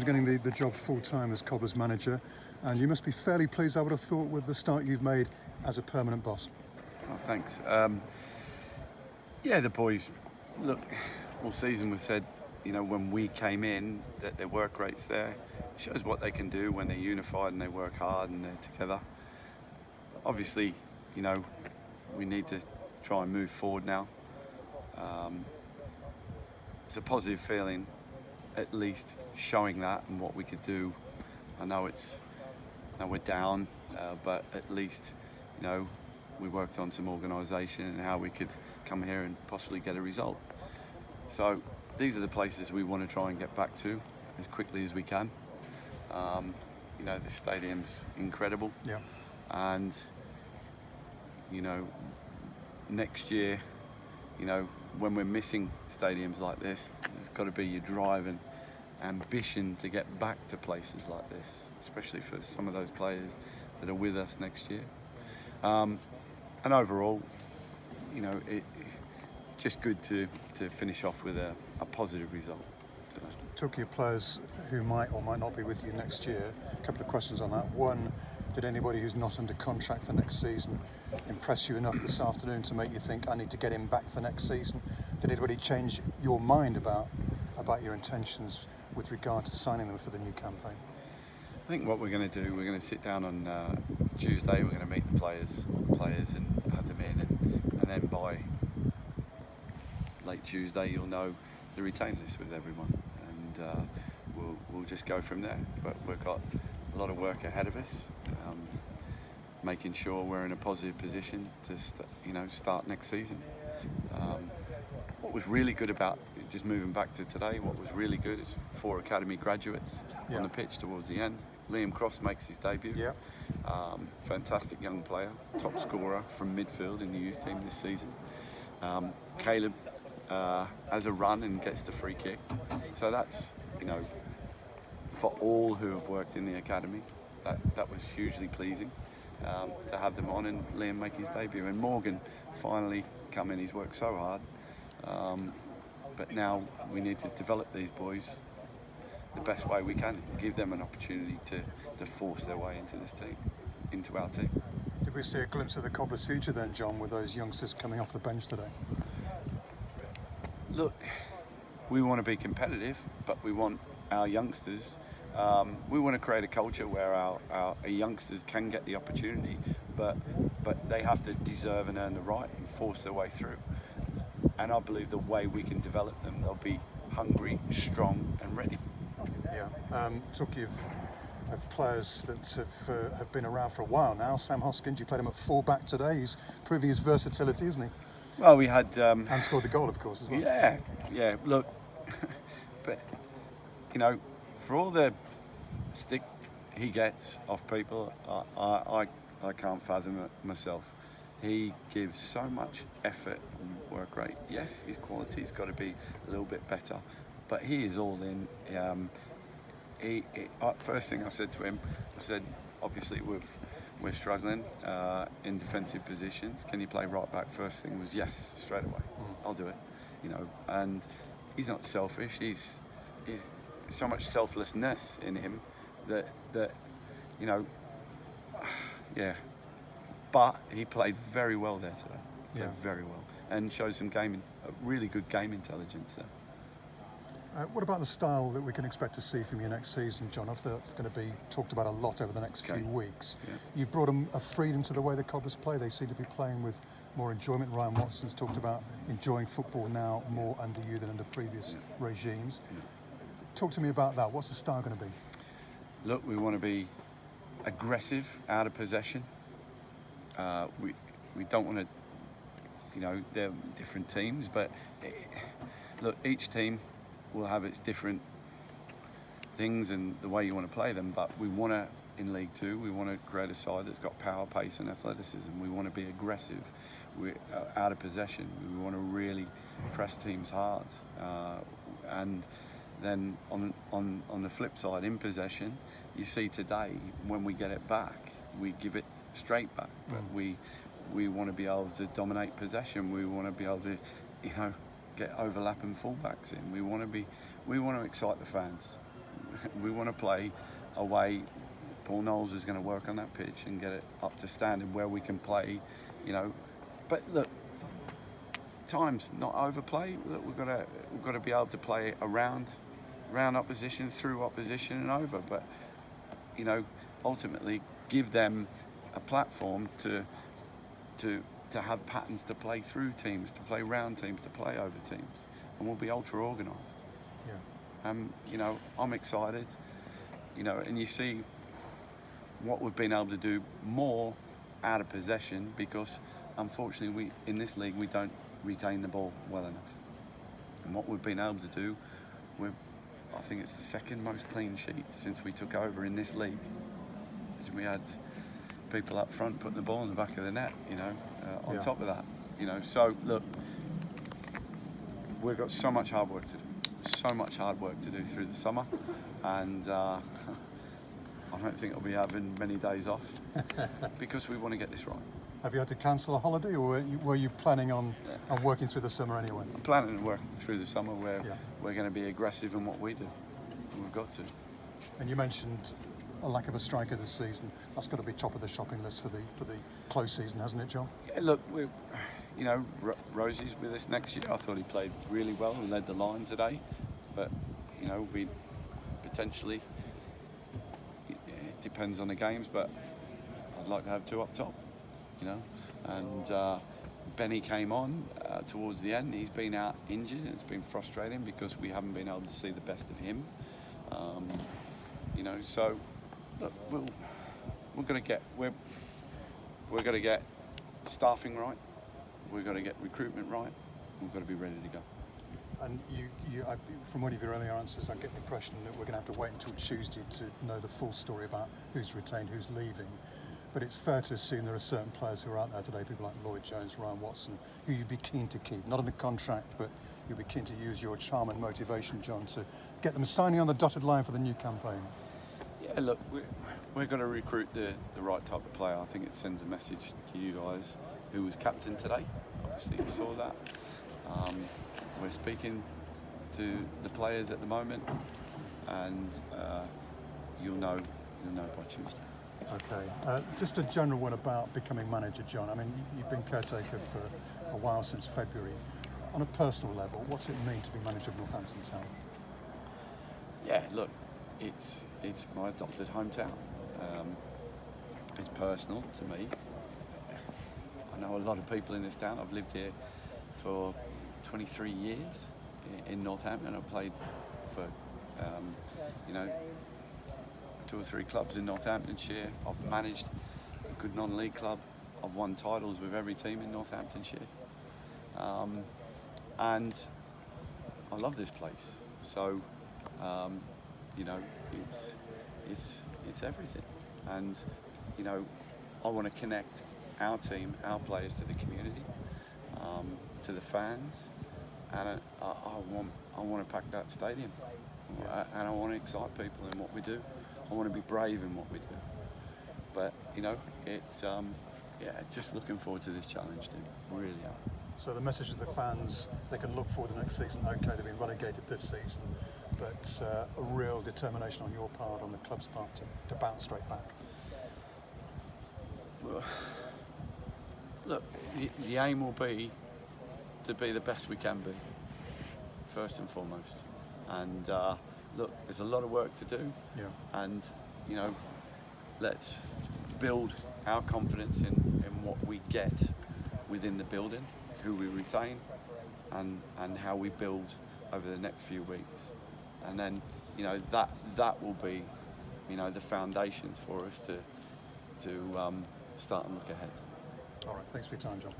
Getting the job full-time as Cobblers manager, and you must be fairly pleased, I would have thought, with the start you've made as a permanent boss. Oh, thanks. Yeah, the boys, look, all season we've said, when we came in, that their work rate's there. It shows what they can do when they're unified and they work hard and they're together. Obviously, we need to try and move forward now. It's a positive feeling, at least showing that and what we could do. I know we're down, but at least, we worked on some organisation and how we could come here and possibly get a result. So these are the places we want to try and get back to as quickly as we can. This stadium's incredible. Yeah. And, next year, when we're missing stadiums like this, there's got to be your drive and ambition to get back to places like this, especially for some of those players that are with us next year. And overall, it's just good to finish off with a positive result. Took your players who might or might not be with you next year. A couple of questions on that. One, did anybody who's not under contract for next season impress you enough this afternoon to make you think, I need to get him back for next season? Did anybody change your mind about your intentions with regard to signing them for the new campaign? I think what we're going to do, we're going to sit down on Tuesday, we're going to meet the players and have them in, and then by late Tuesday you'll know the retain list with everyone, and we'll just go from there. But we've got a lot of work ahead of us, making sure we're in a positive position to start next season. What was really good about, just moving back to today, what was really good is 4 academy graduates on the pitch towards the end. Liam Cross makes his debut. Yeah. Fantastic young player, top scorer from midfield in the youth team this season. Caleb has a run and gets the free kick. So that's, for all who have worked in the academy, that was hugely pleasing to have them on, and Liam make his debut. And Morgan finally come in, he's worked so hard. But now we need to develop these boys the best way we can, give them an opportunity to force their way into this team, into our team. Did we see a glimpse of the Cobblers' future then, John, with those youngsters coming off the bench today? Look, we want to be competitive, but we want our youngsters, we want to create a culture where our youngsters can get the opportunity, but they have to deserve and earn the right and force their way through. And I believe the way we can develop them, they'll be hungry, strong and ready. Yeah. Talking of players that have been around for a while now, Sam Hoskins, you played him at full-back today. He's proving his versatility, isn't he? Well, we had... and scored the goal, of course, as well. Yeah. Look, but, for all the stick he gets off people, I can't fathom it myself. He gives so much effort and work rate. Yes, his quality's got to be a little bit better, but he is all in. First thing I said to him, I said, obviously we're struggling in defensive positions. Can you play right back? First thing was yes, straight away. I'll do it. And he's not selfish. He's so much selflessness in him that yeah. But he played very well there today. Played very well, and showed some really good game intelligence there. What about the style that we can expect to see from you next season, John? I think that's going to be talked about a lot over the next few weeks. Yeah. You've brought a freedom to the way the Cobblers play. They seem to be playing with more enjoyment. Ryan Watson's talked about enjoying football now more under you than under previous regimes. Yeah. Talk to me about that. What's the style going to be? Look, we want to be aggressive, out of possession. We don't want to, they're different teams, but look, each team will have its different things and the way you want to play them, but we want to, in League Two, we want to create a side that's got power, pace and athleticism. We want to be aggressive. We're out of possession. We want to really press teams hard. And then on the flip side, in possession, you see today, when we get it back, we give it straight back, but we want to be able to dominate possession. We want to be able to, get overlapping fullbacks in. We want to excite the fans. we want to play a way Paul Knowles is going to work on that pitch and get it up to standard where we can play, But look, times not overplay. Look, we've got to be able to play around opposition, through opposition, and over. But ultimately, give them a platform to have patterns to play through teams, to play round teams, to play over teams, and we'll be ultra organised. Yeah. I'm excited. And you see what we've been able to do more out of possession, because unfortunately in this league we don't retain the ball well enough. And what we've been able to do, I think it's the second most clean sheets since we took over in this league. We had people up front putting the ball in the back of the net, on top of that. So look, we've got so much hard work to do through the summer, and I don't think I'll be having many days off because we want to get this right. Have you had to cancel a holiday, or were you planning on working through the summer anyway? I'm planning on working through the summer where we're going to be aggressive in what we do. We've got to. And you mentioned a lack of a striker this season. That's got to be top of the shopping list for the close season, hasn't it, Jon? Yeah, look, Rosie's with us next year. I thought he played really well and led the line today, but we potentially, it depends on the games, but I'd like to have two up top, and Benny came on towards the end. He's been out injured, and it's been frustrating because we haven't been able to see the best of him. So look, we're going to get staffing right. We've got to get recruitment right. We've got to be ready to go. And from one of your earlier answers, I get the impression that we're going to have to wait until Tuesday to know the full story about who's retained, who's leaving. But it's fair to assume there are certain players who are out there today, people like Lloyd Jones, Ryan Watson, who you'd be keen to keep, not under contract, but you'd be keen to use your charm and motivation, Jon, to get them signing on the dotted line for the new campaign. Yeah, look, we're going to recruit the right type of player. I think it sends a message to you guys who was captain today. Obviously, you saw that. We're speaking to the players at the moment, and you'll know by Tuesday. Okay. Just a general one about becoming manager, Jon. I mean, you've been caretaker for a while, since February. On a personal level, what's it mean to be manager of Northampton Town? Yeah, look, it's my adopted hometown. It's personal to me. I know a lot of people in this town. I've lived here for 23 years in Northampton. I've played for, 2 or 3 clubs in Northamptonshire. I've managed a good non-league club. I've won titles with every team in Northamptonshire. And I love this place. So, it's everything. And, I want to connect our team, our players to the community, to the fans, and I want to pack that stadium, and I want to excite people in what we do. I want to be brave in what we do. But just looking forward to this challenge, Tim. Really am. So the message to the fans, they can look forward to next season. Okay, they've been relegated this season, but a real determination on your part, on the club's part, to bounce straight back. Look, the aim will be to be the best we can be, first and foremost. And look, there's a lot of work to do. Yeah. And let's build our confidence in what we get within the building, who we retain, and how we build over the next few weeks. And then that will be the foundations for us to start and look ahead. All right, thanks for your time, Jon.